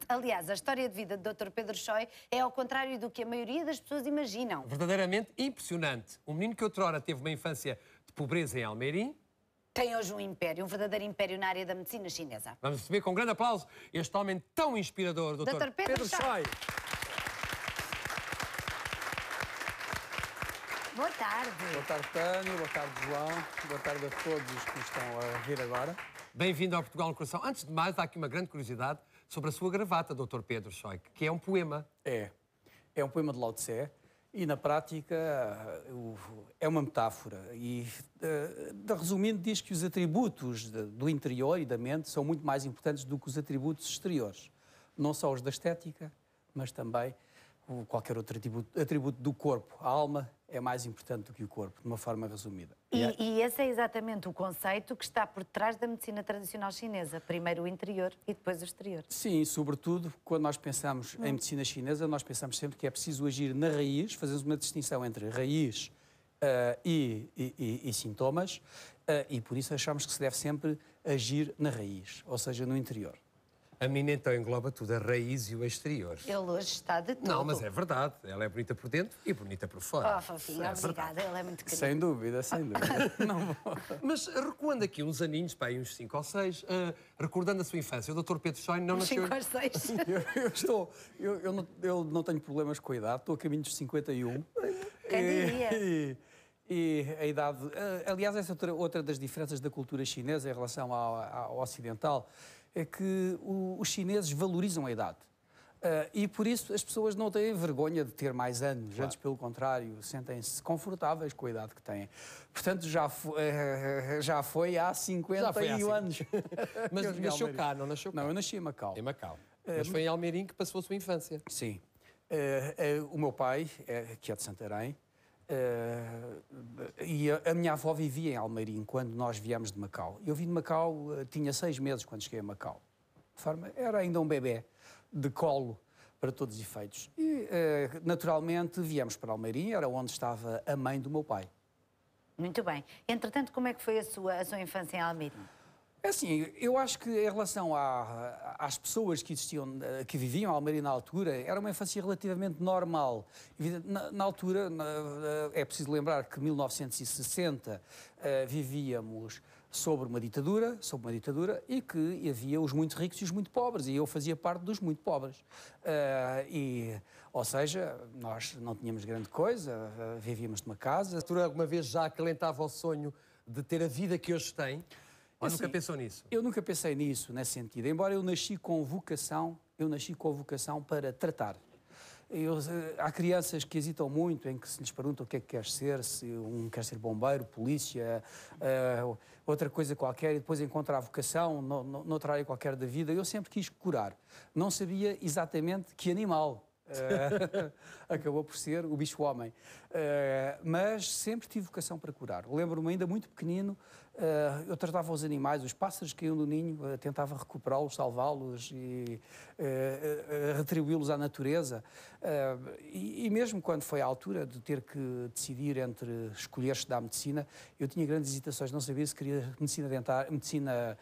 Aliás, a história de vida do Dr. Pedro Choi é ao contrário do que a maioria das pessoas imaginam. Verdadeiramente impressionante. Um menino que outrora teve uma infância de pobreza em Almeirim tem hoje um império, um verdadeiro império na área da medicina chinesa. Vamos receber com um grande aplauso este homem tão inspirador, Dr. Pedro Choi. Boa tarde. Boa tarde, Tânia. Boa tarde, João. Boa tarde a todos os que estão a vir agora. Bem-vindo ao Portugal no Coração. Antes de mais, há aqui uma grande curiosidade sobre a sua gravata, Dr. Pedro Choi, que é um poema. É um poema de Lao Tse e, na prática, é uma metáfora. E, resumindo, diz que os atributos do interior e da mente são muito mais importantes do que os atributos exteriores. Não só os da estética, mas também qualquer outro atributo do corpo. A alma é mais importante do que o corpo, de uma forma resumida. E esse é exatamente o conceito que está por trás da medicina tradicional chinesa. Primeiro o interior e depois o exterior. Sim, sobretudo quando nós pensamos em medicina chinesa, nós pensamos sempre que é preciso agir na raiz, fazemos uma distinção entre raiz e sintomas, e por isso achamos que se deve sempre agir na raiz, ou seja, no interior. A menina então engloba tudo, a raiz e o exterior. Ele hoje está de tudo. Não, mas é verdade. Ela é bonita por dentro e bonita por fora. Oh, fofinho, obrigada. Ele é muito querido. Sem dúvida, sem dúvida. Não vou... Mas recuando aqui uns aninhos, bem, uns 5 ou 6, recordando a sua infância, o Dr. Pedro Choi não nasceu... 5 ou 6. Eu não tenho problemas com a idade, estou a caminho dos 51. Quem diria? E a idade... Aliás, essa é outra das diferenças da cultura chinesa em relação ao ocidental, é que os chineses valorizam a idade. E por isso as pessoas não têm vergonha de ter mais anos, claro. Antes pelo contrário, sentem-se confortáveis com a idade que têm. Portanto, já foi há 51 anos. Mas nasceu cá, não nasceu cá? Não, eu nasci em Macau. Em Macau. Mas foi em Almeirim que passou a sua infância. Sim. O meu pai, que é de Santarém, e a minha avó vivia em Almeirim quando nós viemos de Macau. Eu vim de Macau, tinha 6 meses quando cheguei a Macau. De forma, era ainda um bebê de colo para todos os efeitos. E, naturalmente, viemos para Almeirim, era onde estava a mãe do meu pai. Muito bem. Entretanto, como é que foi a sua infância em Almeirim? É assim, eu acho que em relação às pessoas que que viviam em Almeirim na altura, era uma infância relativamente normal. Na altura, é preciso lembrar que em 1960 vivíamos sob uma ditadura, e que havia os muito ricos e os muito pobres, e eu fazia parte dos muito pobres. Ou seja, nós não tínhamos grande coisa, vivíamos numa casa. Tu alguma vez já acalentava o sonho de ter a vida que hoje tem? Ou nunca pensou nisso? Eu nunca pensei nisso, nesse sentido. Embora eu nasci com vocação para tratar. Há crianças que hesitam muito em que se lhes pergunta o que é que queres ser, se um quer ser bombeiro, polícia, outra coisa qualquer, e depois encontra a vocação noutra área qualquer da vida. Eu sempre quis curar. Não sabia exatamente que animal. Acabou por ser o bicho-homem. Mas sempre tive vocação para curar. Lembro-me ainda muito pequenino, eu tratava os animais, os pássaros que caíam do ninho, tentava recuperá-los, salvá-los e retribuí-los à natureza. E mesmo quando foi à altura de ter que decidir entre escolher estudar medicina, eu tinha grandes hesitações, não sabia se queria medicina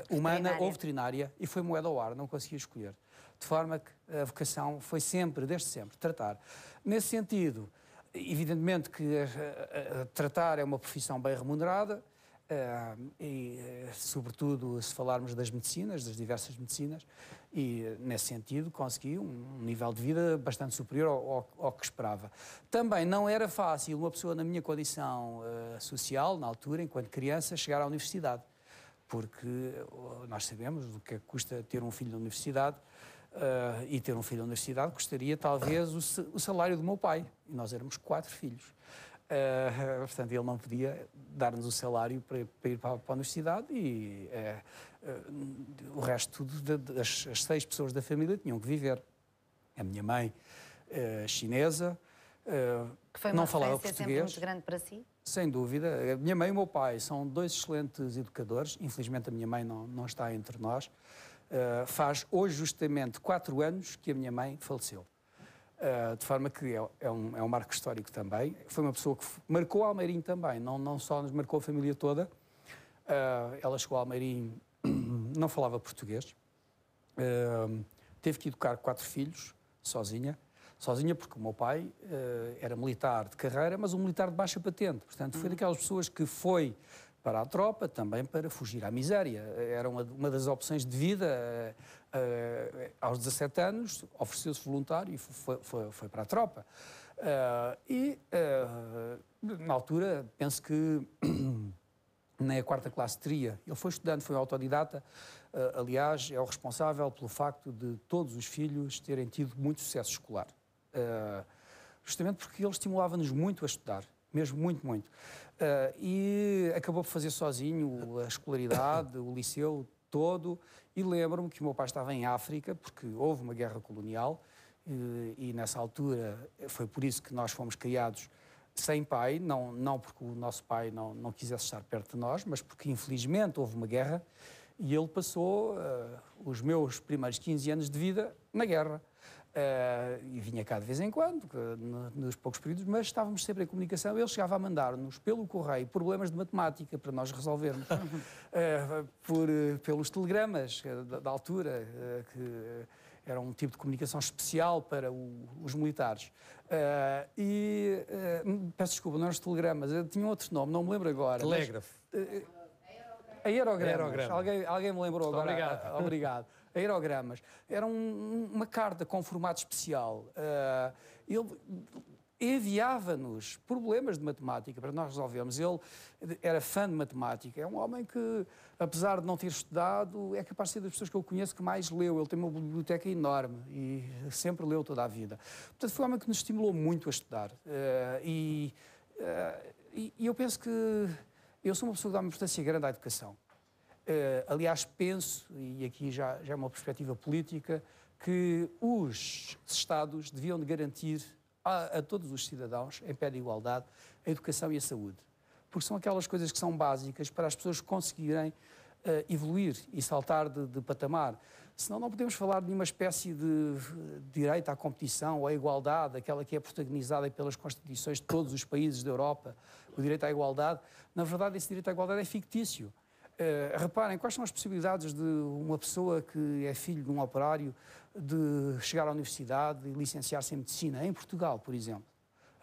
humana ou veterinária, e foi moeda ao ar, não conseguia escolher. De forma que a vocação foi sempre, desde sempre, tratar. Nesse sentido, evidentemente que tratar é uma profissão bem remunerada e, sobretudo, se falarmos das medicinas, das diversas medicinas, e, nesse sentido, consegui um nível de vida bastante superior ao que esperava. Também não era fácil uma pessoa na minha condição social, na altura, enquanto criança, chegar à universidade, porque nós sabemos do que custa ter um filho na universidade, e ter um filho na universidade custaria talvez o salário do meu pai, e nós éramos 4 filhos. Portanto, ele não podia dar-nos o salário para ir para a universidade, e o resto tudo, as 6 pessoas da família tinham que viver. A minha mãe, chinesa, que foi não falava português. Sempre muito grande para si? Sem dúvida. A minha mãe e o meu pai são 2 excelentes educadores. Infelizmente a minha mãe não está entre nós. Faz hoje justamente 4 anos que a minha mãe faleceu. De forma que é um marco histórico também. Foi uma pessoa que marcou Almeirim também, não só nos marcou a família toda. Ela chegou a Almeirim, não falava português, Teve que educar 4 filhos, sozinha. Sozinha porque o meu pai era militar de carreira, mas um militar de baixa patente. Portanto, foi daquelas pessoas que foi para a tropa também para fugir à miséria. Era uma das opções de vida. Aos 17 anos, ofereceu-se voluntário e foi para a tropa. Na altura, penso que na 4ª classe teria. Ele foi estudante, foi autodidata. Aliás, é o responsável pelo facto de todos os filhos terem tido muito sucesso escolar. Justamente porque ele estimulava-nos muito a estudar, mesmo muito, muito. E acabou por fazer sozinho a escolaridade, o liceu todo. E lembro-me que o meu pai estava em África, porque houve uma guerra colonial, e nessa altura foi por isso que nós fomos criados sem pai, não porque o nosso pai não quisesse estar perto de nós, mas porque infelizmente houve uma guerra e ele passou os meus primeiros 15 anos de vida na guerra. E vinha cá de vez em quando, nos poucos períodos, mas estávamos sempre em comunicação. Ele chegava a mandar-nos pelo correio problemas de matemática para nós resolvermos, pelos telegramas da altura, que era um tipo de comunicação especial para os militares. Peço desculpa, não eram os telegramas, tinha outro nome, não me lembro agora. Telégrafo. Aerogramas. Alguém me lembrou agora. Obrigado. Obrigado. Aerogramas. Era uma carta com formato especial. Ele enviava-nos problemas de matemática para nós resolvermos. Ele era fã de matemática. É um homem que, apesar de não ter estudado, é capaz de ser das pessoas que eu conheço que mais leu. Ele tem uma biblioteca enorme e sempre leu toda a vida. Portanto, foi um homem que nos estimulou muito a estudar. E eu penso que eu sou uma pessoa que dá uma importância grande à educação. Aliás, penso, e aqui já é uma perspectiva política, que os Estados deviam de garantir a todos os cidadãos, em pé de igualdade, a educação e a saúde. Porque são aquelas coisas que são básicas para as pessoas conseguirem evoluir e saltar de patamar. Senão não podemos falar de nenhuma espécie de direito à competição ou à igualdade, aquela que é protagonizada pelas constituições de todos os países da Europa, o direito à igualdade. Na verdade, esse direito à igualdade é fictício. Reparem, quais são as possibilidades de uma pessoa que é filho de um operário de chegar à universidade e licenciar-se em medicina, em Portugal, por exemplo?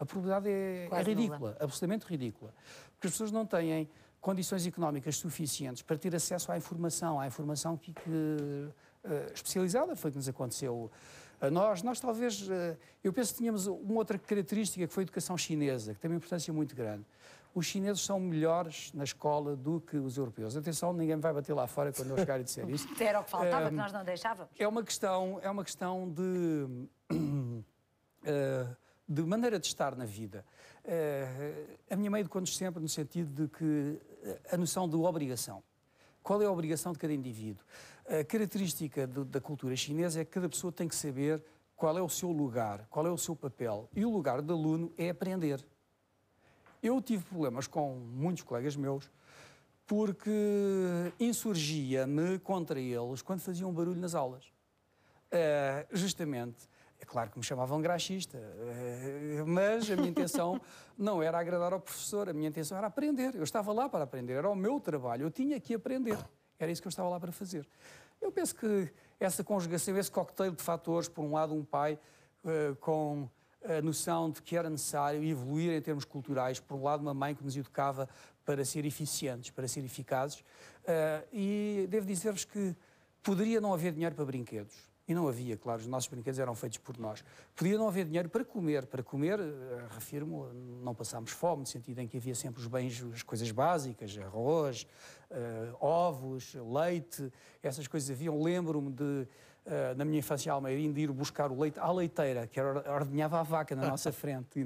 A probabilidade é ridícula, absolutamente ridícula. Porque as pessoas não têm condições económicas suficientes para ter acesso à informação especializada. Foi o que nos aconteceu a nós. Nós talvez, eu penso que tínhamos uma outra característica, que foi a educação chinesa, que tem uma importância muito grande. Os chineses são melhores na escola do que os europeus. Atenção, ninguém me vai bater lá fora quando eu chegar e disser isto. Era o que faltava, que nós não deixávamos. É uma questão de maneira de estar na vida. A minha mãe educou-nos sempre no sentido de que a noção de obrigação. Qual é a obrigação de cada indivíduo? A característica da cultura chinesa é que cada pessoa tem que saber qual é o seu lugar, qual é o seu papel. E o lugar do aluno é aprender. Eu tive problemas com muitos colegas meus porque insurgia-me contra eles quando faziam barulho nas aulas. Justamente, é claro que me chamavam graxista, mas a minha intenção não era agradar ao professor, a minha intenção era aprender. Eu estava lá para aprender, era o meu trabalho, eu tinha que aprender. Era isso que eu estava lá para fazer. Eu penso que essa conjugação, esse cocktail de fatores, por um lado um pai com a noção de que era necessário evoluir em termos culturais, por um lado uma mãe que nos educava para ser eficientes, para ser eficazes, e devo dizer-vos que poderia não haver dinheiro para brinquedos, e não havia, claro, os nossos brinquedos eram feitos por nós. Podia não haver dinheiro para comer, refirmo, não passámos fome, no sentido em que havia sempre os bens, as coisas básicas, arroz, ovos, leite, essas coisas haviam. Lembro-me de, na minha infância em Almeirim, de ir buscar o leite à leiteira, que ordenhava a vaca na nossa frente.